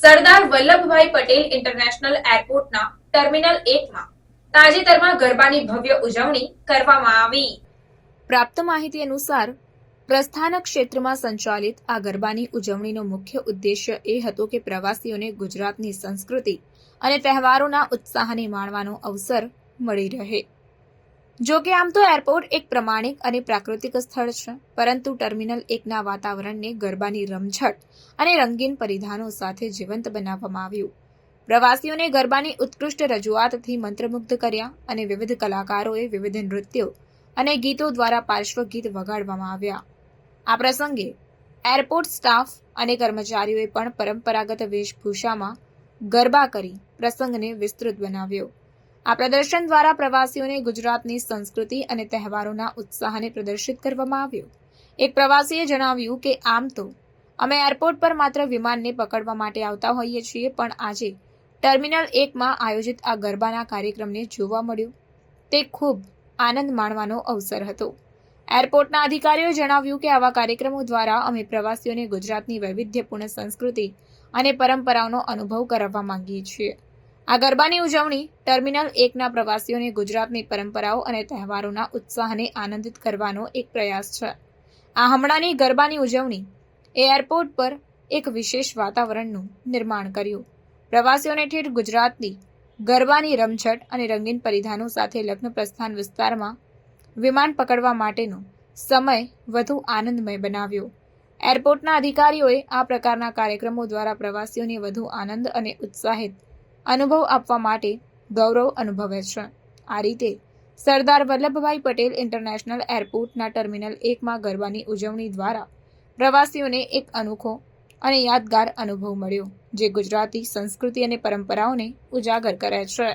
Sardar Vallabhbhai Patel international એરપોર્ટના terminal 1માં તાજેતરમાં ગરબાની ભવ્ય ઉજવણી કરવામાં આવી। પ્રાપ્ત માહિતી અનુસાર પ્રસ્થાન ક્ષેત્રમાં સંચાલિત આ ગરબાની ઉજવણીનો મુખ્ય ઉદ્દેશ્ય એ હતો કે પ્રવાસીઓને ગુજરાતની સંસ્કૃતિ અને તહેવારોના ઉત્સાહને માણવાનો અવસર મળી રહે। જો કે આમ તો એરપોર્ટ એક પ્રમાણિક અને પ્રાકૃતિક સ્થળ છે, પરંતુ ટર્મિનલ 1ના વાતાવરણને ગરબાની રમઝટ અને રંગીન પરિધાનો સાથે જીવંત બનાવવામાં આવ્યું। પ્રવાસીઓને ગરબાની ઉત્કૃષ્ટ રજૂઆતથી મંત્રમુગ્ધ કર્યા અને વિવિધ કલાકારોએ વિવિધ નૃત્યો અને ગીતો દ્વારા પાર્શ્વગીત વગાડવામાં આવ્યા। આ પ્રસંગે એરપોર્ટ સ્ટાફ અને કર્મચારીઓએ પણ પરંપરાગત વેશભૂષામાં ગરબા કરી પ્રસંગને વિસ્તૃત બનાવ્યો। આ પ્રદર્શન દ્વારા પ્રવાસીઓને ગુજરાતની સંસ્કૃતિ અને તહેવારોના ઉત્સાહને પ્રદર્શિત કરવામાં આવ્યો। એક પ્રવાસીએ જણાવ્યું કે આમ તો અમે એરપોર્ટ પર માત્ર વિમાનને પકડવા માટે આવતા હોઈએ છીએ, પણ આજે ટર્મિનલ 1માં આયોજિત આ ગરબાના કાર્યક્રમને જોવા મળ્યો તે ખૂબ આનંદ માણવાનો અવસર હતો। એરપોર્ટના અધિકારીઓએ જણાવ્યું કે આવા કાર્યક્રમો દ્વારા અમે પ્રવાસીઓને ગુજરાતની વૈવિધ્યપૂર્ણ સંસ્કૃતિ અને પરંપરાઓનો અનુભવ કરાવવા માંગીએ છીએ। આ ગરબાની ઉજવણી ટર્મિનલ 1ના પ્રવાસીઓને ગુજરાતની પરંપરાઓ અને તહેવારોના ઉત્સાહને આનંદિત કરવાનો એક પ્રયાસ છે। આ હમણાંની ગરબાની ઉજવણી એ એરપોર્ટ પર એક વિશેષ વાતાવરણનું નિર્માણ કર્યું। પ્રવાસીઓને ઠેઠ ગુજરાતની ગરબાની રમઝટ અને રંગીન પરિધાનો સાથે લગ્ન પ્રસ્થાન વિસ્તારમાં વિમાન પકડવા માટેનો સમય વધુ આનંદમય બનાવ્યો। એરપોર્ટના અધિકારીઓએ આ પ્રકારના કાર્યક્રમો દ્વારા પ્રવાસીઓને વધુ આનંદ અને ઉત્સાહિત અનુભવ આપવા માટે ગૌરવ અનુભવે છે। આ રીતે સરદાર વલ્લભભાઈ પટેલ ઇન્ટરનેશનલ એરપોર્ટના ટર્મિનલ 1માં ગરબાની ઉજવણી દ્વારા પ્રવાસીઓને એક અનોખો અને યાદગાર અનુભવ મળ્યો, જે ગુજરાતી સંસ્કૃતિ અને પરંપરાઓને ઉજાગર કરે છે।